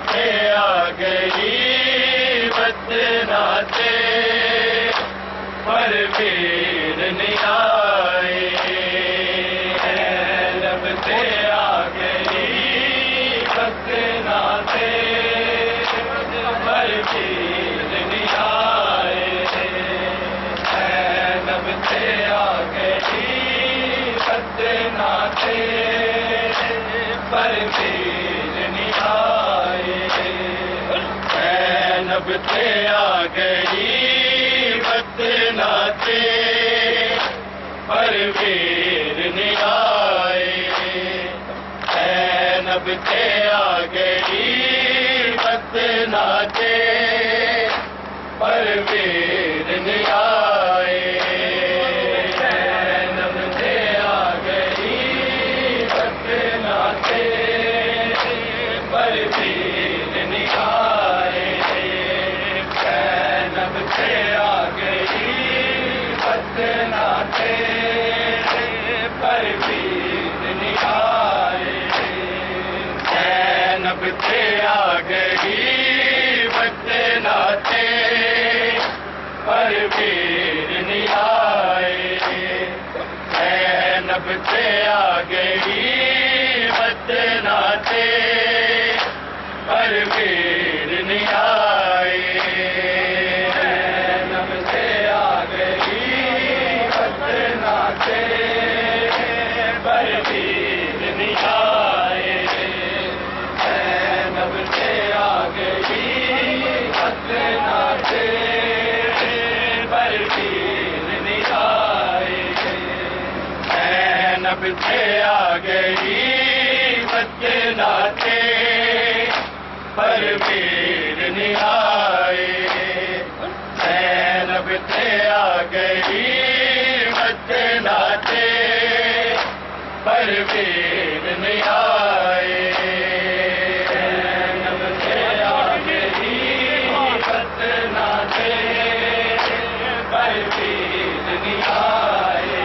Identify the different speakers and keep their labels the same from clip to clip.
Speaker 1: से आ गई बदनाते पर वीर नहीं आए। लब से आ गई बदनाते पर वीर नहीं आए। लब से आ गई बदनाते पर वीर नहीं आए। नब से आ गई बदनाते पर वीर नहीं आए। नब से आ गई बदनाते पर वीर नहीं आए। नब से आ गई बदनाते पर वीर नहीं आए। नब से आ गई बदनाते पर वीर नहीं आए। नब से आ गई बदनाते पर वीर नहीं आए। नब से आ गई बदनाते पर वीर नहीं आए। नब से आ गई बदनाते पर वीर नहीं आए। नब से आ गई बदनाते पर वीर नहीं आए। नब से आ गई बदनाते पर वीर नहीं आए। नब से आ गई बदनाते पर वीर नहीं आए। नब से आ गई बदनाते पर वीर नहीं आए।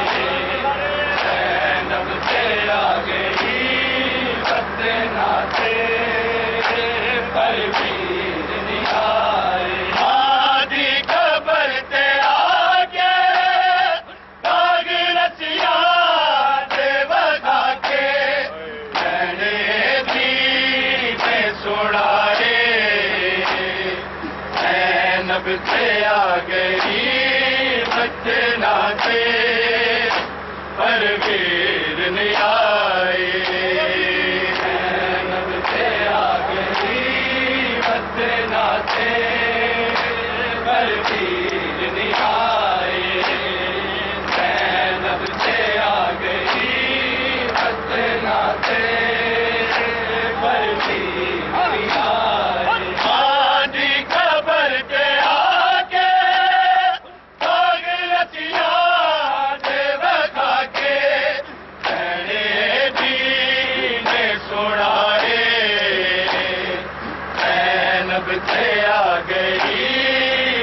Speaker 1: नब से आ गई बदनाते पर वीर नहीं आए। आदि खबर ते आके दाग रसिया देव खाके मैंने दीने सुनाए। नब से आ गई बदनाते पर वीर नहीं आए। नब से आ गई बदनाते पर वीर नहीं आए। नब से आ गई बदनाते पर वीर नहीं आए। आदि खबर के आके दाग रसिया देव खाके मैंने दीने सुनाए। नब से आ गई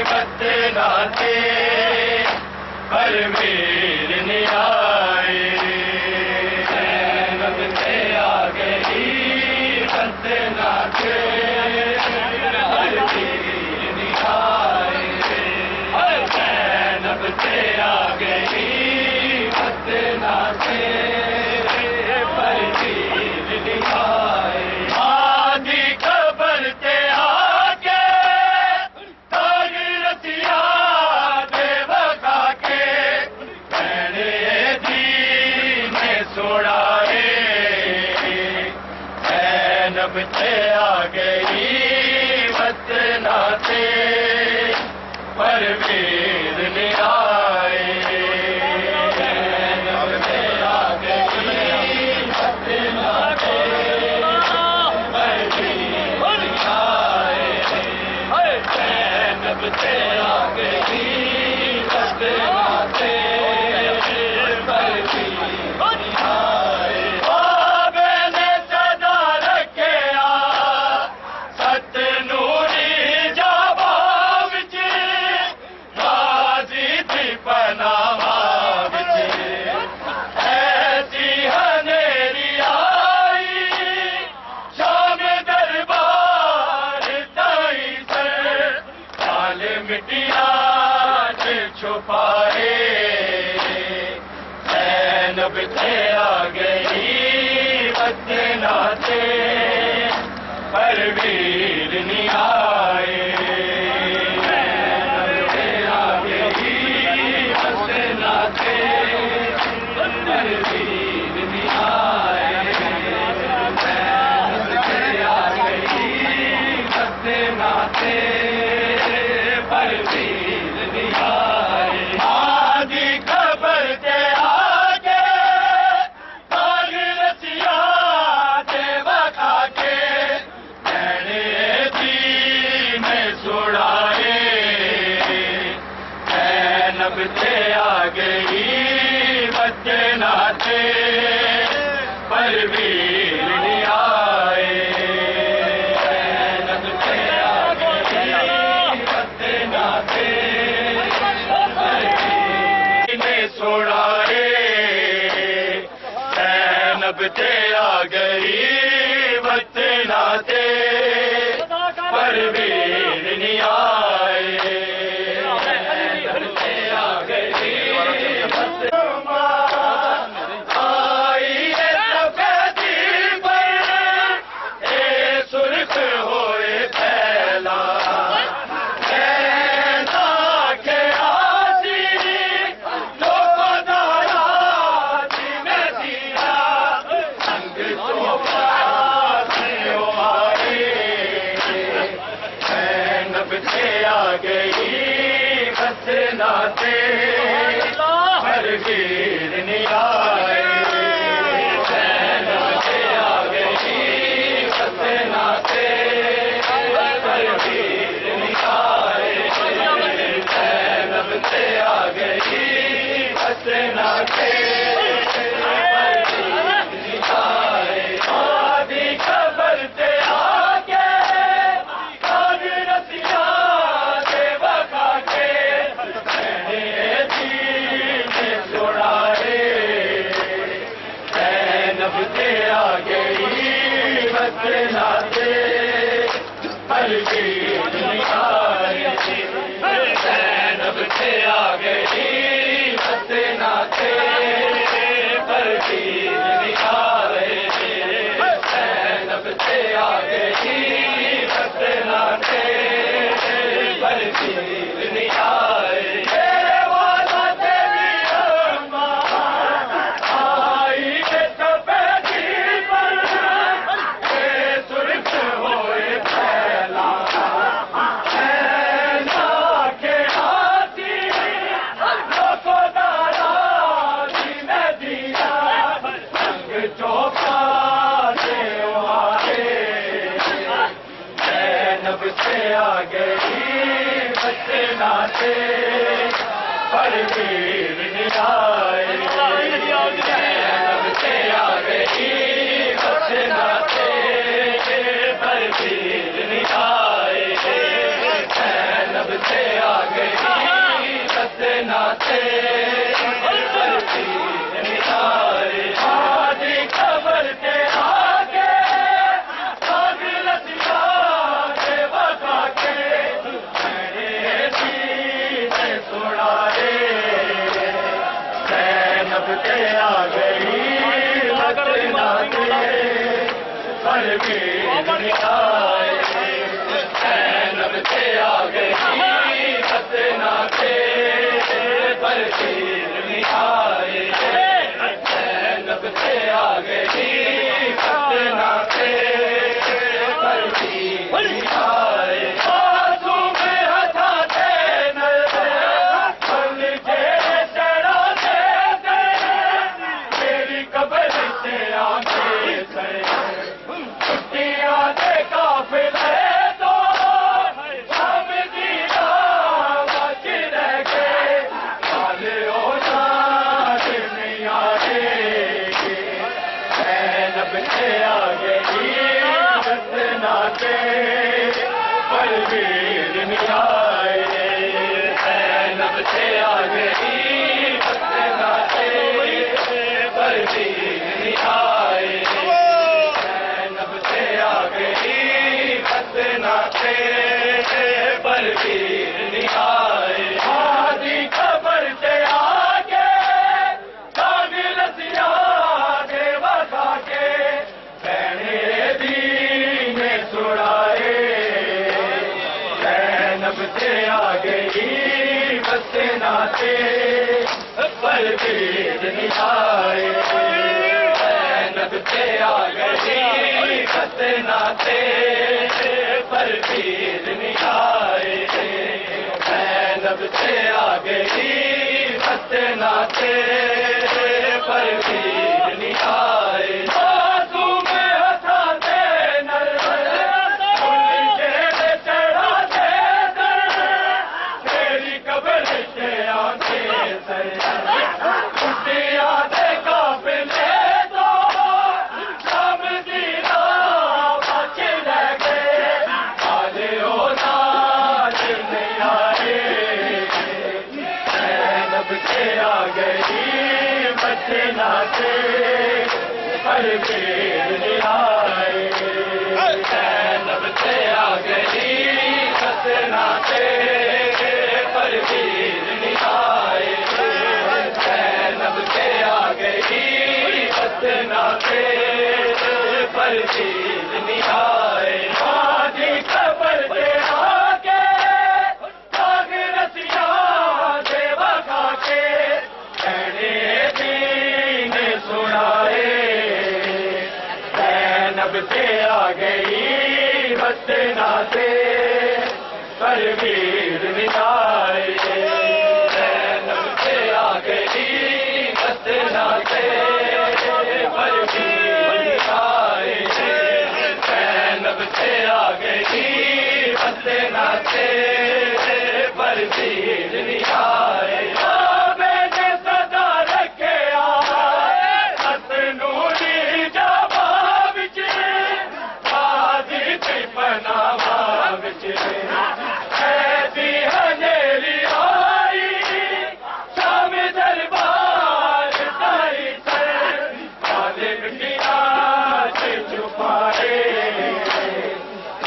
Speaker 1: बदनाते पर वीर नहीं आए। नब से आ गई बदनाते पर वीर नहीं आए। नब से आ गई बदनाते पर वीर नहीं आए। आदि खबर ते आके दाग रसिया देव खाके मैंने दीने सुनाए। नब से आ गई बदनाते पर वीर नहीं आए। नब से आ गई बदनाते पर वीर नहीं आए। नब से आ गई बदनाते पर वीर नहीं आए। बाबे ने सदा रखे सतनूरी जाबा विच पाए ज़ैनब थे आ गई वतना से परवीर नहीं आए ज़ैनब थे आ गई वतना से परवीर नहीं आए ज़ैनब थे आ गई वतना से परवीर नहीं आए आदि खबर ते आगे काग रसिया ते बखा के कहने दी में सुड़ाए ज़ैनब ते आ गई वतना से परवीर नहीं आए ज़ैनब ते आ गई वतना से सुड़ाए ज़ैनब ते आ गई वतना से परवीर नहीं आए ज़ैनब ते आ गई वतना आई सफेदी पर ए सुर्ख होए फैला आ गई वतना से परवीर नहीं आए ज़ैनब ते आ गई वतना से परवीर नहीं आए ज़ैनब ते आ गई वतना से परवीर नहीं आए आदि खबर ते आगे काग रसिया ज़ैनब ते आ गई वतना से परवीर नहीं आए ज़ैनब ते आ गई वतना से परवीर नहीं आए ज़ैनब ते आ गई वतना से परवीर नहीं आए ज़ैनब ते आ गई वतना से परवीर नहीं आए ज़ैनब ते आ गई वतना से परवीर नहीं आए ज़ैनब ते आ गई वतना से परवीर नहीं आए आदि खबर ते आगे काग रसिया ते बखा के कहने दी में सुड़ाए ज़ैनब ते आ गई वतना से परवीर नहीं आए ज़ैनब ते आ गई वतना से परवीर नहीं आए ज़ैनब ते आ गई वतना से परवीर नहीं आए आंसू में हथा दे नल के चढ़ा दे मेरी कब्र से आंखें से छुट्टियां दे काफिले तो हम जीना बच रह गए काले हो जान नहीं आए ज़ैनब ते आ गई वतना से परवीर नहीं आए ज़ैनब ते आ गई वतना से परवीर नहीं आए ज़ैनब ते आ गई वतना से परवीर नहीं आए आदि खबर पर पीर नहीं आए। जैनब से आ गई खतनाते पर पीर नहीं आए। जैनब से आ गई खतनाते पर पीर नहीं आए। नाते पर पीर नहीं आए। जैनब से आ गई खतनाते पर पीर नहीं आए। जैनब से आ गई खतनाते पर पीर नहीं आए। आधी खबर दे आके आग रसिया देवा खाके कहने जैनब से आ गई खतनाते पर पीर नहीं आए। जैनब से आ गई खतनाते पर पीर नहीं आए। जैनब से आ गई खतनाते पर पीर नहीं आए। ऐसी हनेरी आई शाम दरबार ताई से जालिम की आँच छुपाए।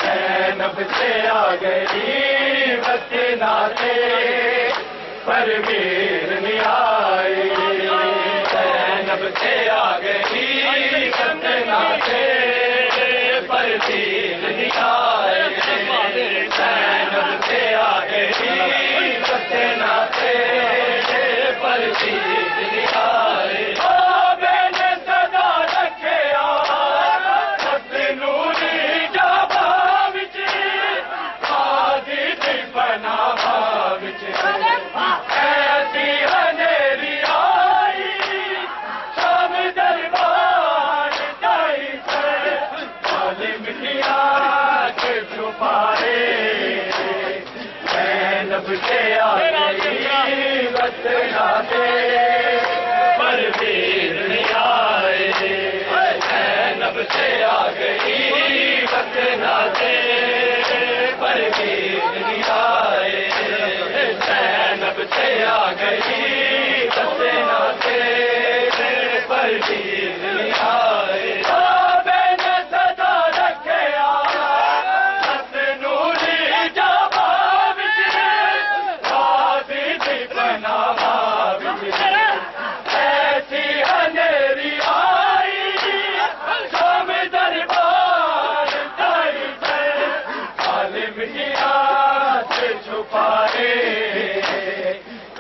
Speaker 1: जैनब से आ गई खतनाते पर पीर नहीं आए। जैनब से आ गई खतनाते पर पीर नहीं आए। जैनब से आ गई खतनाते पर पीर नहीं आए। मैंने सदा रखे नूरी जाबा विच आदि बनावा विच ऐसी हनेरी आई शाम दरबार ताई से जालिम की आँच छुपाए। जैनब से आ गई खतनाते पर पीर नहीं आए। जैनब से आ गई खतनाते पर पीर नहीं आए। जैनब से आ गई खतनाते पर पीर नहीं आए। मैंने सदा रखे ऐसी हनेरी आई शाम दरबार ताई से जालिम की आँच छुपाए।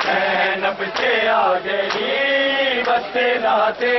Speaker 1: जैनब से आ गई खतनाते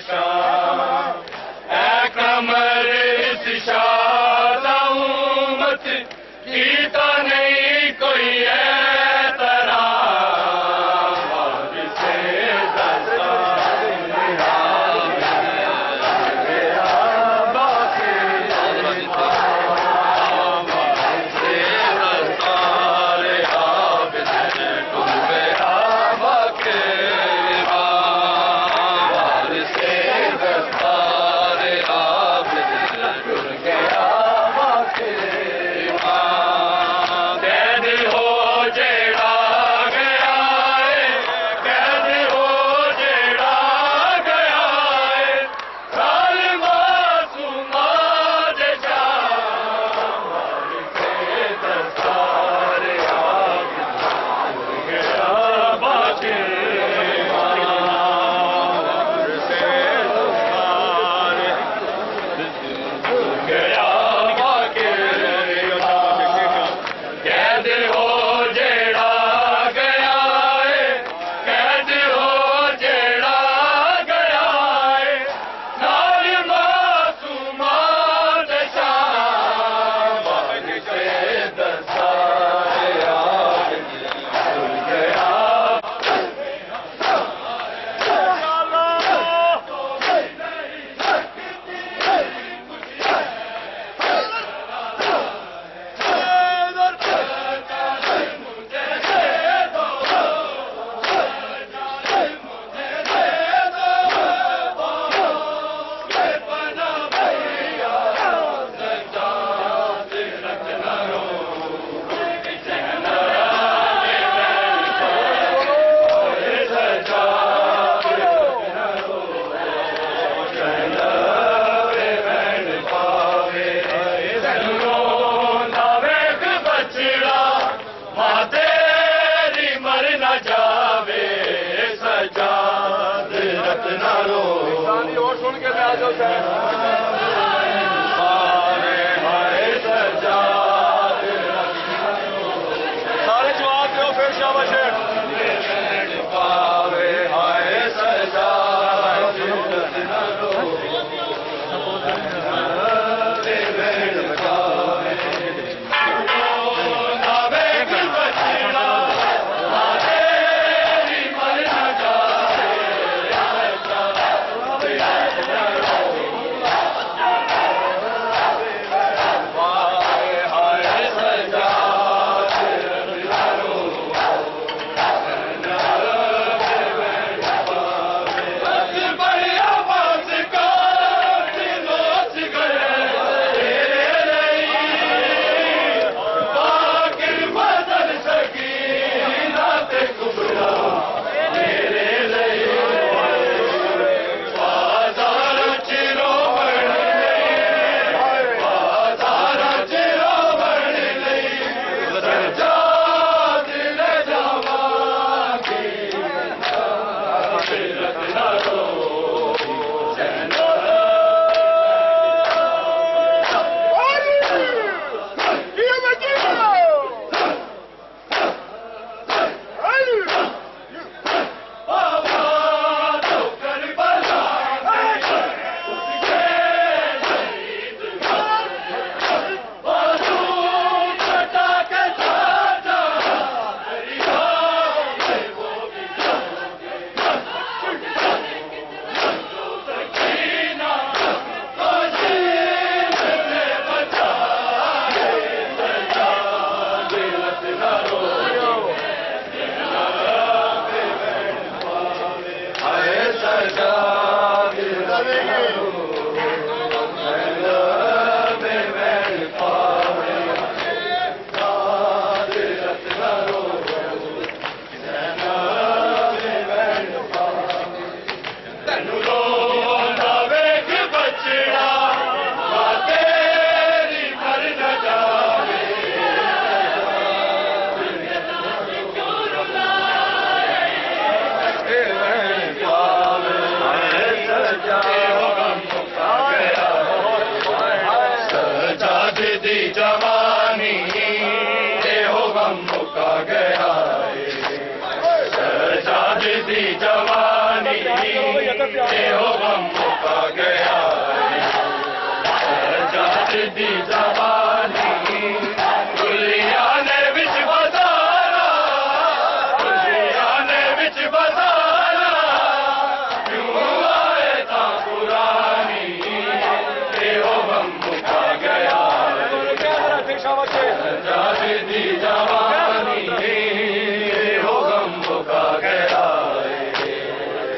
Speaker 1: शाह ऐ कमर इस शादा उम्मत कीता नहीं कोई ऐतरा सारे जवाब दो फिर शाबाश
Speaker 2: जा
Speaker 1: हो गम मुका गया सजाद दी जवानी दुनिया ने विच बसारा दुनिया ने विच बसारा क्यों आए ता पुरानी हो गम मुका गया सजाद दी जवानी हो गम मुका गया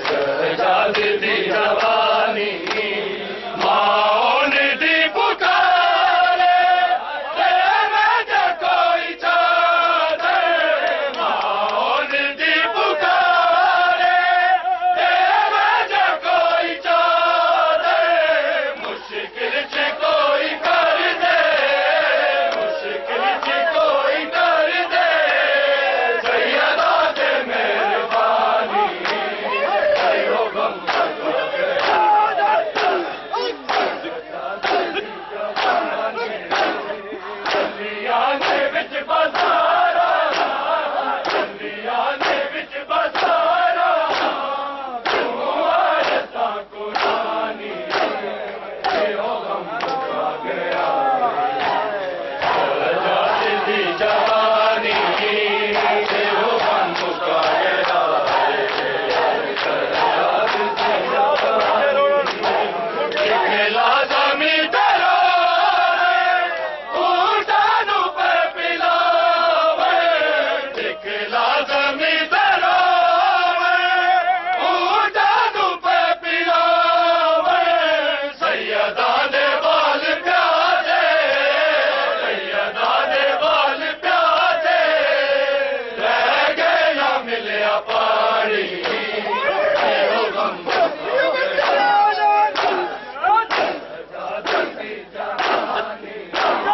Speaker 1: सजाद दी जवानी माओ ने दी पुकारे मैं जो कोई चाहते माओ ने दी पुकारे मैं जो कोई चाहते मुश्किल से कोई कर दे मुश्किल से कोई कर दे सैयदा दे मेहरबानी हो गम दुनिया ने विच बसारा दुनिया ने विच बसारा तू आए ता कुरानी हो गम मुका गया सजाद दी जवानी हो गम मुका गया सजाद दी जवानी खिला जमी तेरा ऊटानु पे पिलावे खिला जमी तेरा ऊटानु पे पिलावे सैयदा दे बाल प्यारे सैयदा दे बाल प्यारे रह गया मिलिया पानी हो गम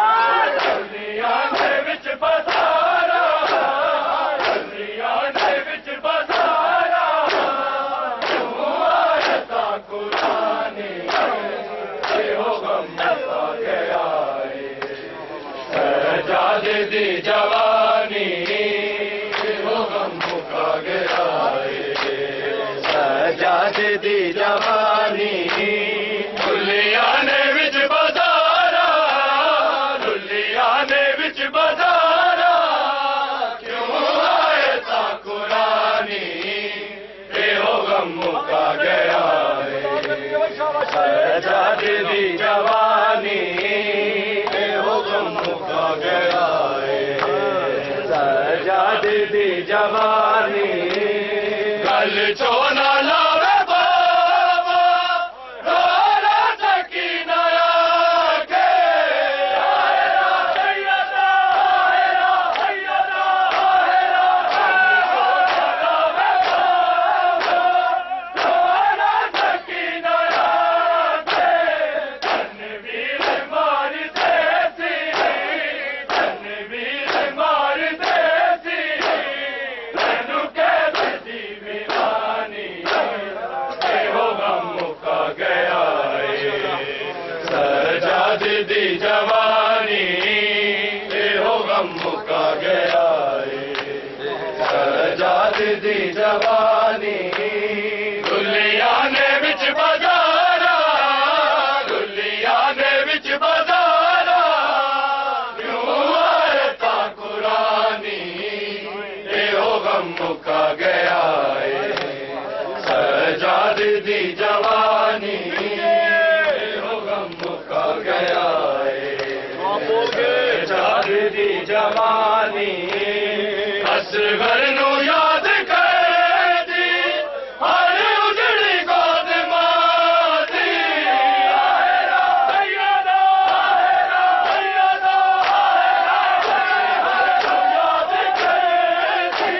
Speaker 1: दुनिया ने विच बसारा दुनिया ने विच बसारा तू आए ता कुरानी हो गम मुका गया सजाद दी जवानी हो गम मुका गया सजाद दी जवानी दुनिया ने विच बसारा दुनिया ने विच बसारा क्यों आए ता कुरानी हो गम मुका गया सजाद दी जवानी हो गम मुका गया सजाद दी जवानी गल चो ना लावे बाबा रोना सकीना आके सैयदा सैयदा रोना सकीना आके तनवीर मार देसी तनवीर मार देसी मैनू कह दी वीरानी हो गम मुका गया सजाद दी जवानी हो गम मुका गया सजाद दी जवानी दुनिया ने विच बसारा दुनिया ने विच बसारा क्यों आए ता कुरानी हो गम मुका गया सजाद दी जवानी हो गम मुका गया सजाद दी जवानी असगर नू याद कर दी हर उजड़ी गोद माती सैयदा सैयदा याद कर दी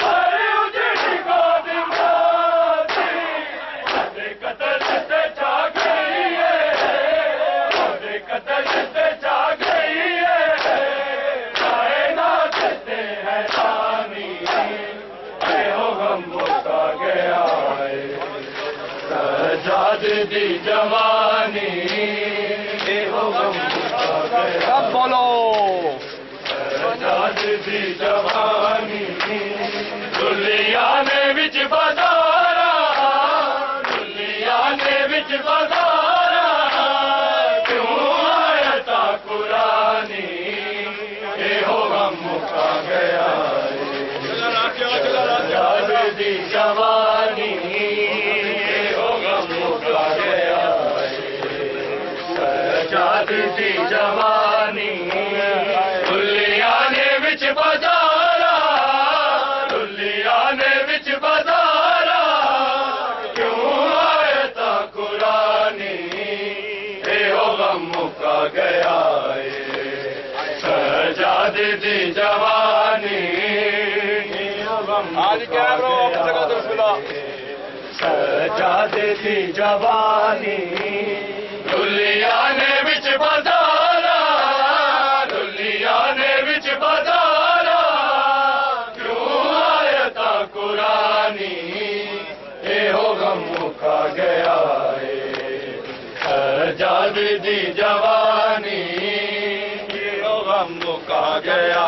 Speaker 1: हर उजड़ी गोद माती कतल से जा गई है कतल से जा गई है कायनात से है रानी हो गम मुका गया सजाद दी जवानी हो गम मुका गया
Speaker 2: सब बोलो
Speaker 1: सजाद दी जवानी दुनिया ने विच बसारा दी जवानी दुल्लिया ने विच बाजारा दुल्लिया ने विच बाजारा क्यों आए ता कुरानी एहो गम मुका गया सजादे दी जवानी
Speaker 2: आज क्या
Speaker 1: सजादे दी जवानी दुल्लिया ने विच बाजारा दुल्लिया ने विच बाजारा क्यों आया ता कुरानी एहो गम मुका गया सजादे दी जवानी एहो गम मुका गया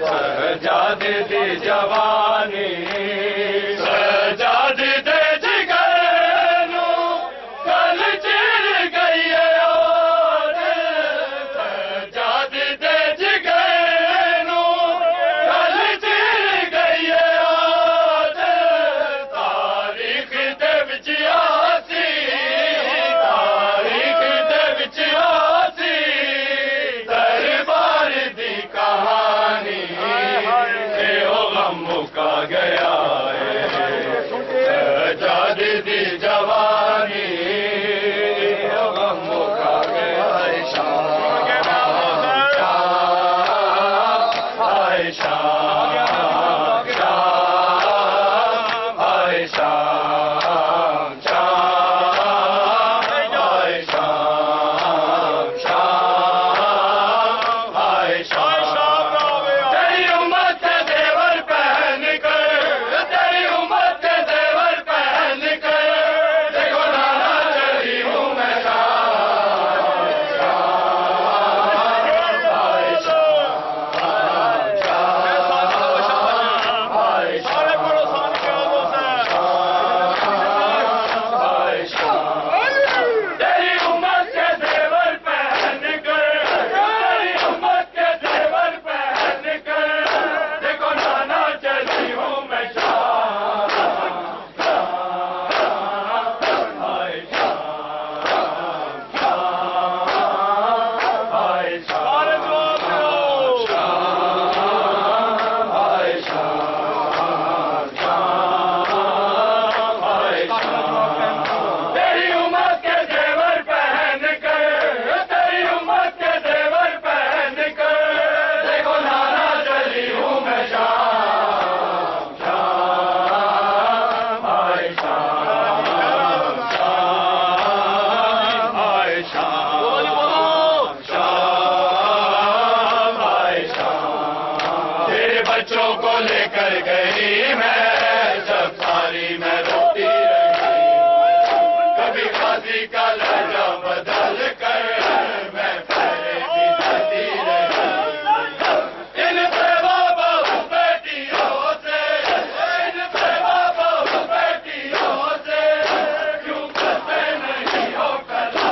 Speaker 1: सजादे दी जवानी सजादे दे जिगर नू कल चिर गई सजादे दे जिगर नू कल चिर गई तारीख दे विच आसी तारीख दे विच आसी दरबार दी कहानी एहो गम मुका गया सजादे दी जवानी एहो गम मुका गया आयशा बच्चों को लेकर गई मैं जब सारी मैं रोती रही कभी काजी का लहजा बदल कर मैं पहले भी जाती रही इन बेवा बहू बेटियों से इन बेवा बहू बेटियों से क्यों करते नहीं हो कला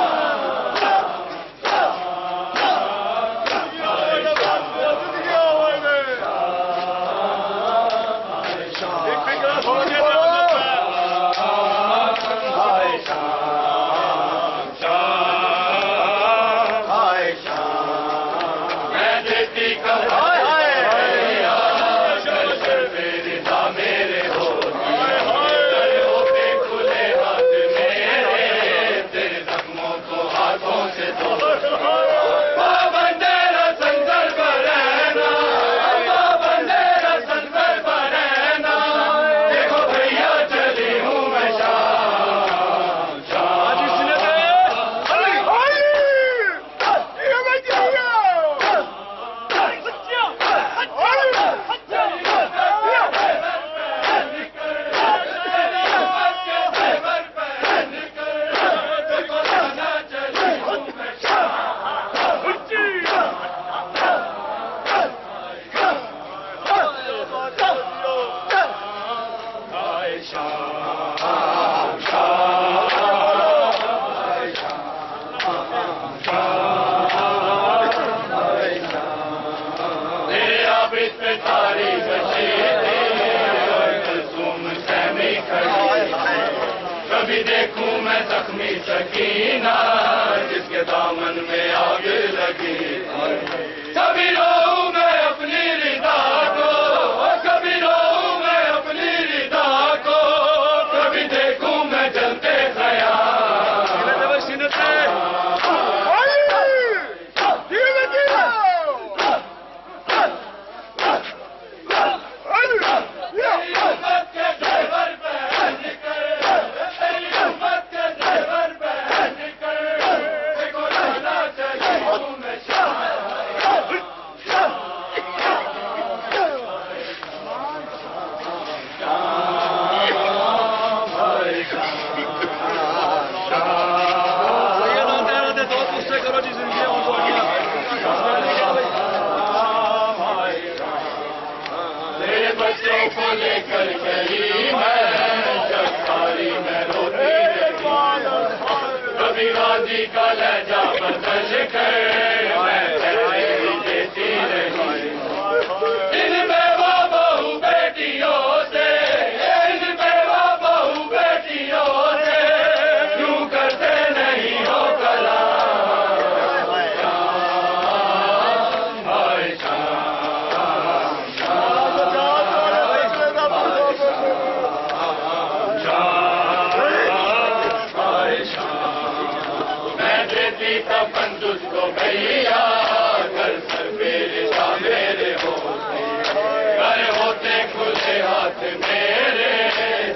Speaker 1: कभी देखूं मैं जख्मी सकीना जिसके दामन में आग लगी। कभी रोऊं मैं अपनी रिदा को, कभी रोऊं मैं अपनी रिदा को, कभी देखूं मैं जलते ख्याल। को लेकर गई मैं चक्कारी में रोती रही, कभी गाजी का लहजा बदल कर मैं पहले देती रही। इन बेवा बहू बेटियों से, इन बेवा बहू बेटियों से क्यों करते नहीं हो कलाम। तपन तुझको भैया कर सर मेरे मेरे होते, कर होते खुले हाथ मेरे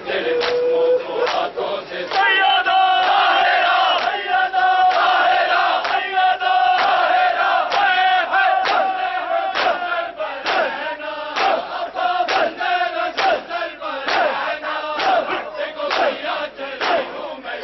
Speaker 1: तेरे जख्मों को हाथों से सैयदा हैरा सैयदा हैरा सैयदा हैरा देखो भैया चली हूँ मैं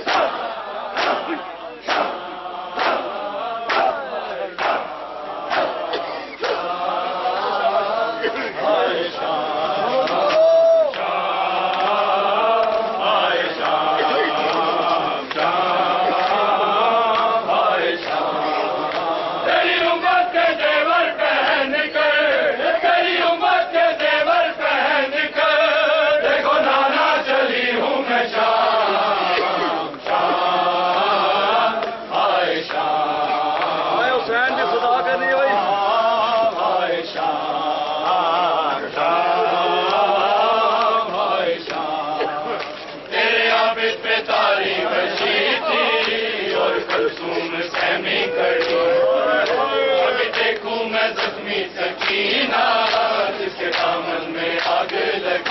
Speaker 1: सकीना जिसके दामन में आग लगी।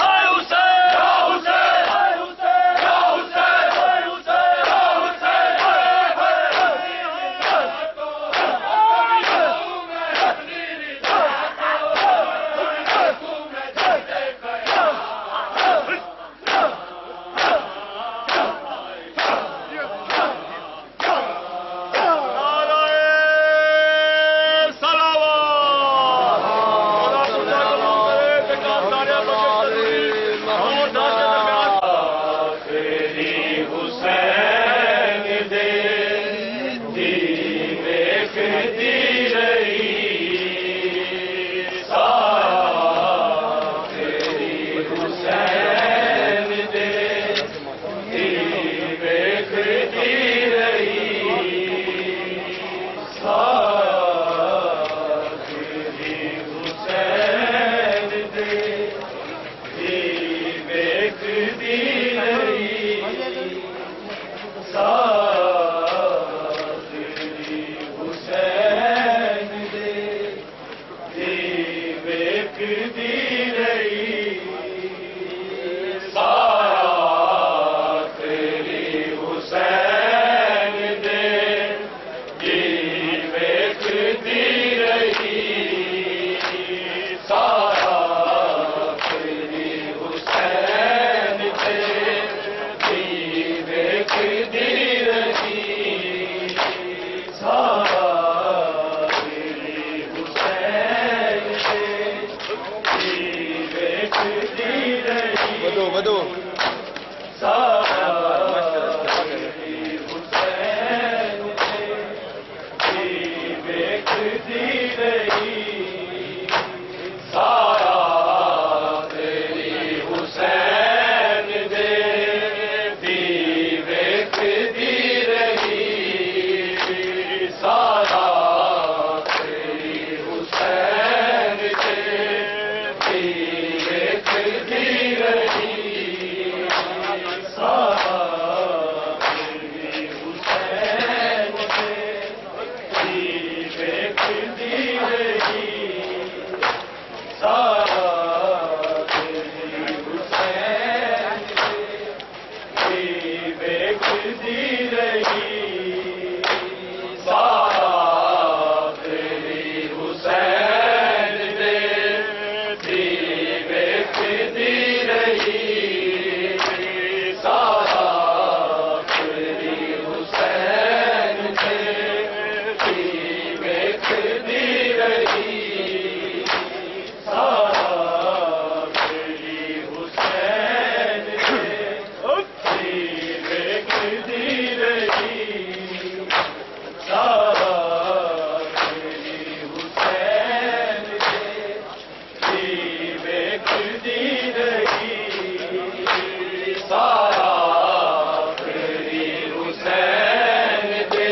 Speaker 1: सारा आखिरी हुसैन दे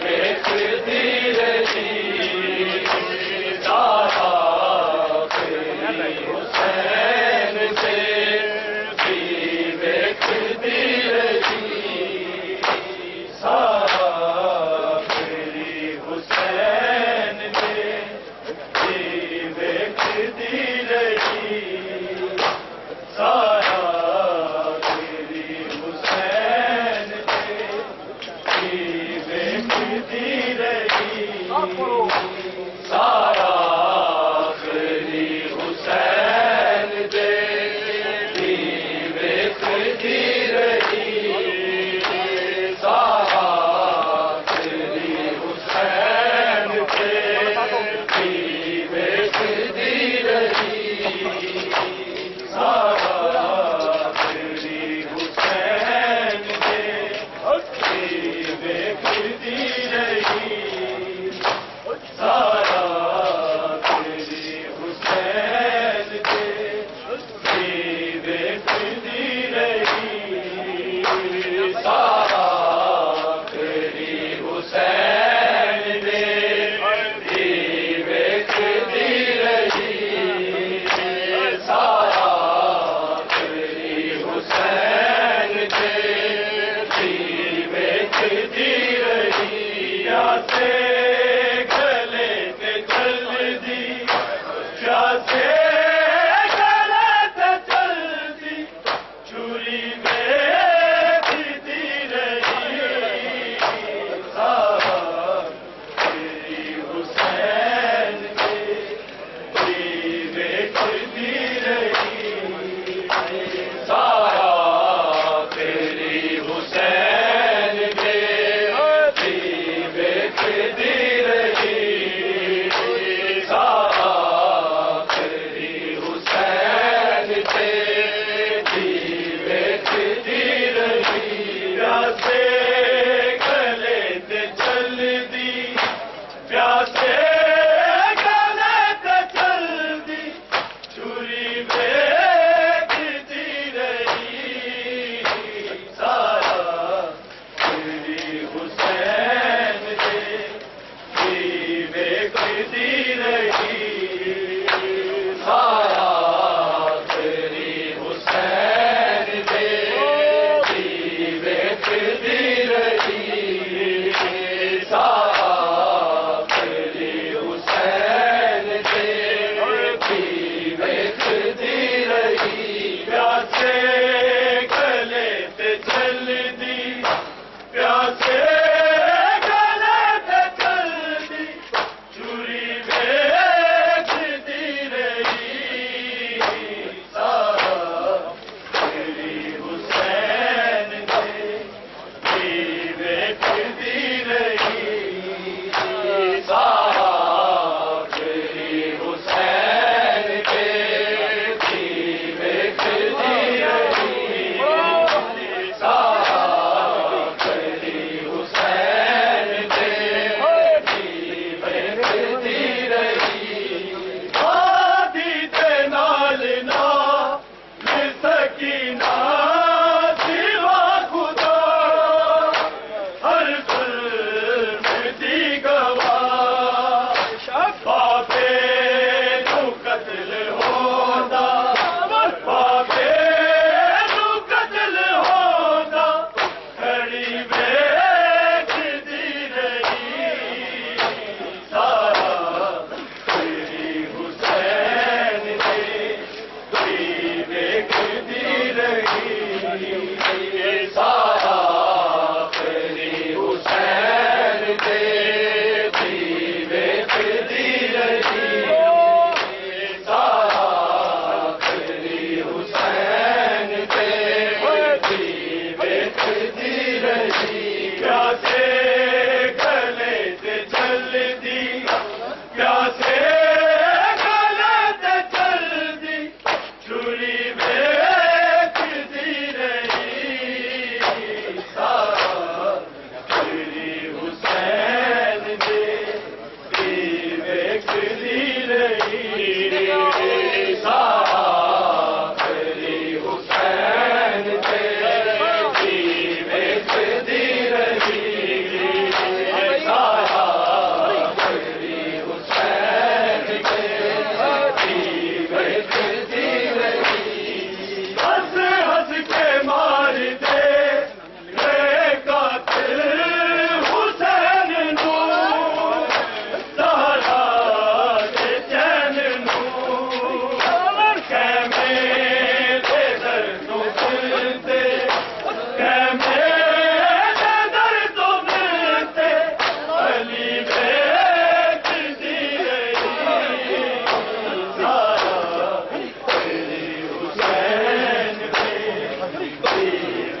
Speaker 1: देखती रही सारा आखिरी हुसैन दे देखती रही सारा आखिरी हुसैन दे देखती रही सारा आखिरी हुसैन दे देखती रही सारा आखिरी हुसैन दे देखती रही सारा आखिरी हुसैन दे देखती रही सारा आखिरी हुसैन दे देखती रही सारा आखिरी हुसैन दे देखती रही सारा आखिरी हुसैन दे देखती रही सारा आखिरी हुसैन दे देखती रही प्यासे गले पे चल दी प्यासे गले पे चल दी चूरी बेचती रही सारा आखिरी हुसैन दे देखती रही सारा आखिरी हुसैन दे देखती रही सारा आखिरी हुसैन दे देखती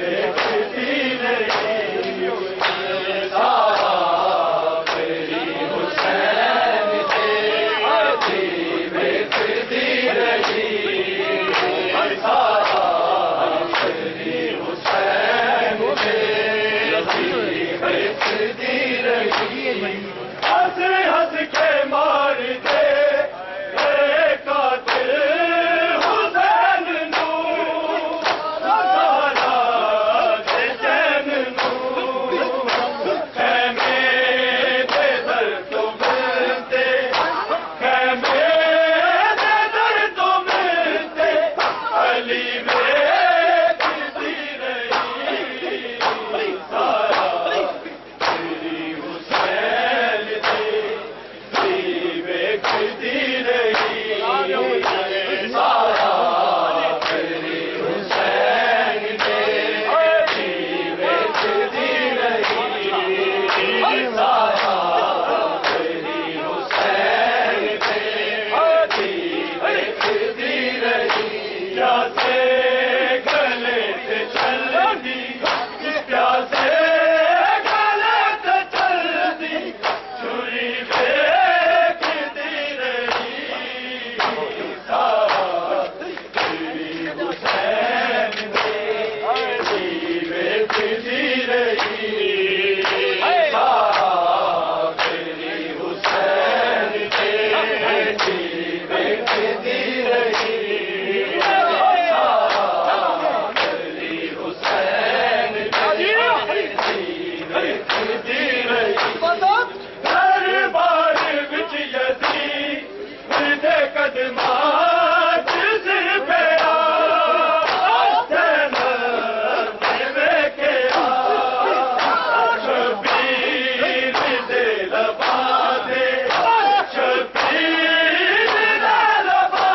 Speaker 1: देखती रही सारा तेरी हुसैन से देखती रही सारा तेरी हुसैन से देखती रही हंस हंस के मार दे कातिल हुसैन नू सारा दे चैन नू खैमे दे दर तो मिलते खैमे दे दर तो मिलते अली में देखती रही सारा तेरी हुसैन से देखती रही सारा तेरी हुसैन से देखती रही सारा तेरी हुसैन से देखती रही प्यासे गले से चलती प्यासे गले से चलती छुरी देखती रही सारा तेरी हुसैन से देखती रही सारा तेरी हुसैन से देखती रही सारा तेरी हुसैन से देखती रही हर बार बिच यज़ीद दे कदमां सिर पे शबीर दे लबा दे शबीर दे लबा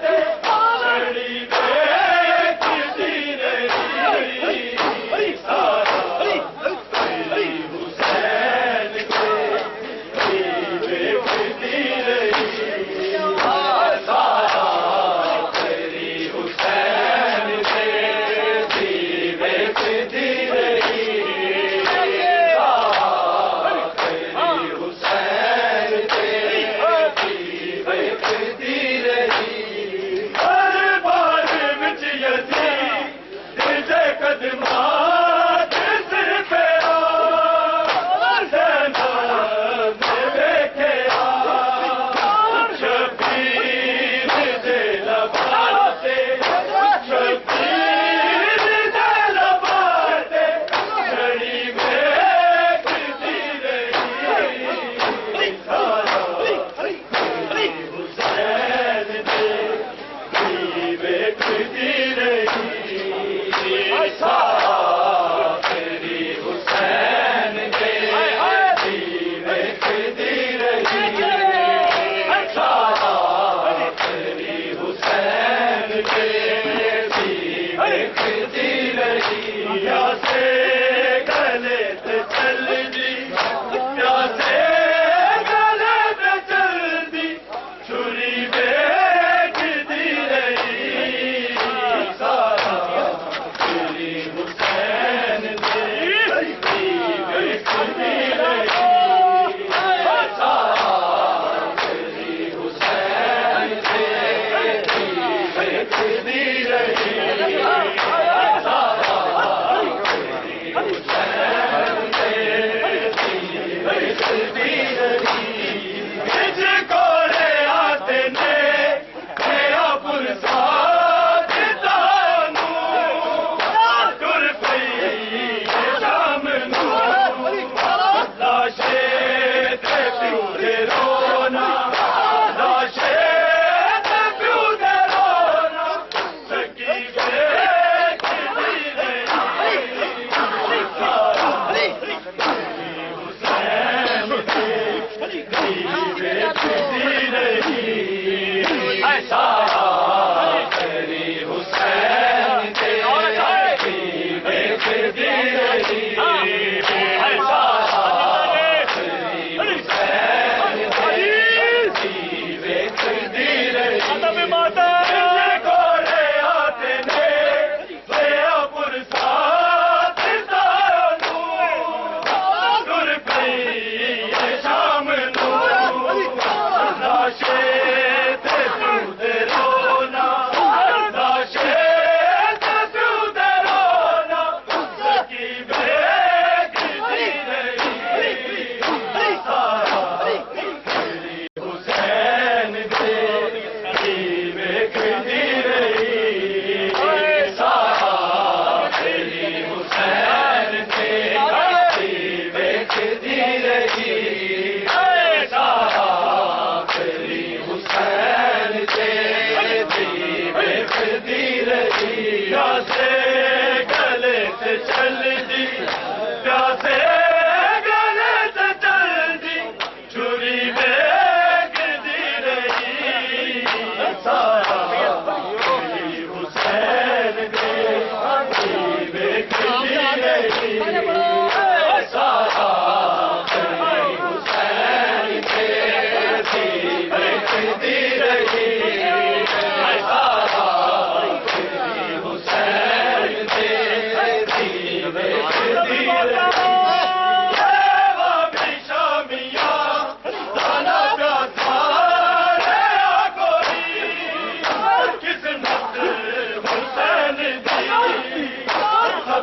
Speaker 1: दे छड़ी देखती रही सारा तेरी हुसैन से देखती रही सारा तेरी हुसैन से देखती रही सारा तेरी हुसैन से देखती रही हर बार बिच यज़ीद दे कदमां सिर पे शबीर दे लबा दे शबीर दे लबा दे छड़ी देखती रही सारा तेरी हुसैन से देखती रही सारा तेरी हुसैन से देखती रही सारा तेरी हुसैन से देखती रही प्यासे गले से चलती प्यासे गले से चलती छुरी देखती रही सारा तेरी हुसैन से देखती रही सारा तेरी हुसैन से देखती रही सारा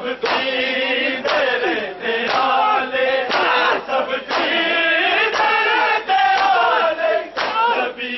Speaker 1: सब पीर तेरे हाले सब पीर तेरे हाले नबी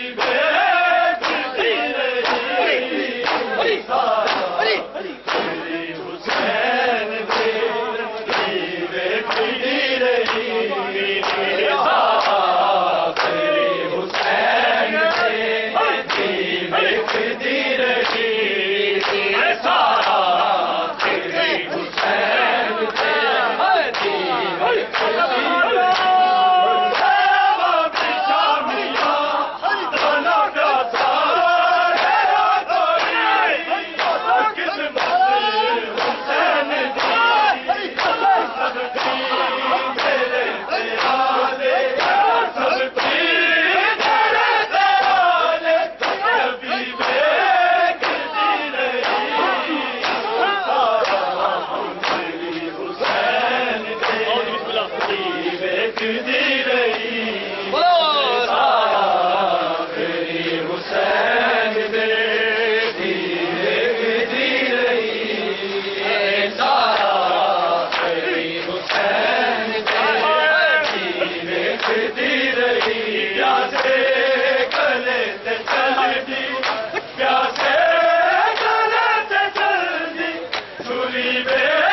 Speaker 1: बेगती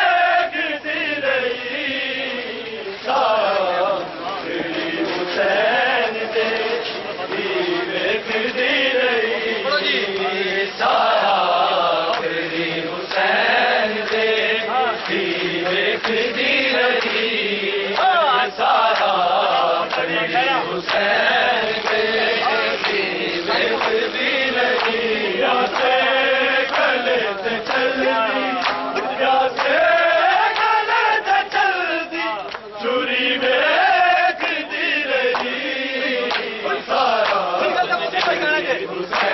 Speaker 1: रही सारी हुसैन बेगती रही सारी हुसैन बेगती रही सारी हुसैन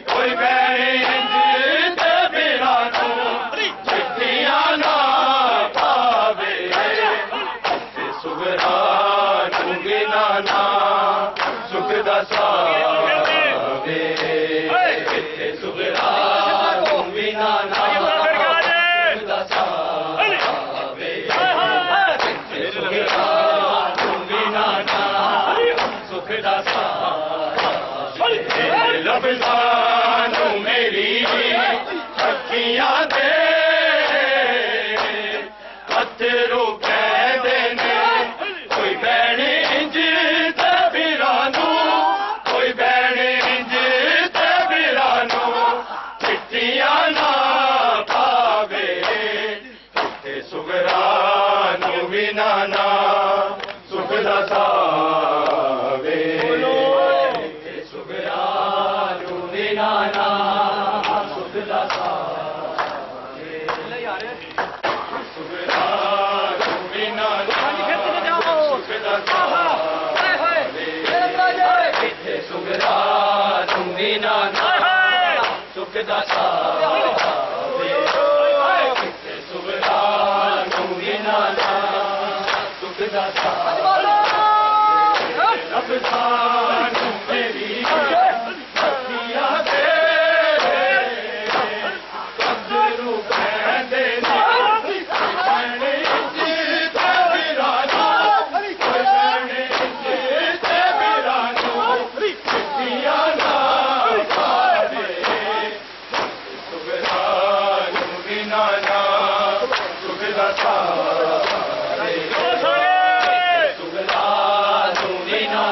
Speaker 1: कोई ਲਫ਼ਜ਼ਾਂ ਨੂੰ ਮੇਰੀ ਅੱਖੀਆਂ ਦੇ ਅੱਥਰੂ ਕਹਿੰਦੇ ਨੇ ਕੋਈ ਭੈਣ ਇੰਜ ਤੇ ਵੀਰਾਂ ਨੂੰ ਕੋਈ ਭੈਣ ਇੰਜ ਤੇ ਵੀਰਾਂ ਨੂੰ ਚਿੱਠੀਆਂ ਨਾ ਪਾਵੇ ਤੇ ਸੁਗਰਾ ਨੂੰ ਵੀ ਨਾ ਸੁਖ ਦਾ ਸਾਵੇ ਤੇ ਸੁਗਰਾ ਨੂੰ ਵੀ ਨਾ ਸੁਖ ਦਾ ਸਾਵੇ ਸੁਗਰਾ ਨੂੰ ਵੀ ਨਾ ਸੁਖ ਦਾ ਸਾਵੇ ਤੇ ਸੁਗਰਾ ਨੂੰ ਵੀ ਨਾ ਸੁਖ ਦਾ ਸਾਵੇ ਤੇ ਸੁਗਰਾ ਨੂੰ ਵੀ ਨਾ ਸੁਖ ਦਾ ਸਾਵੇ ਲਫ਼ਜ਼ਾਂ ਨੂੰ ਮੇਰੀ ਅੱਖੀਆਂ ਦੇ ਅੱਥਰੂ ਕਹਿੰਦੇ ਨੇ ਭੈਣ ਇੰਜ ਤੇ ਵੀਰਾਂ ਨੂੰ ਕੋਈ ਭੈਣ ਇੰਜ ਤੇ ਵੀਰਾਂ ਨੂੰ ਚਿੱਠੀਆਂ ਨਾ ਪਾਵੇ ਸੁਗਰਾ ਨੂੰ ਵੀ ਨਾ ਸੁਖ ਦਾ ਸਾਵੇ ਸੁਗਰਾ ਨੂੰ ਵੀ ਨਾ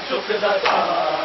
Speaker 1: ਸੁਖ ਦਾ ਸਾਵੇ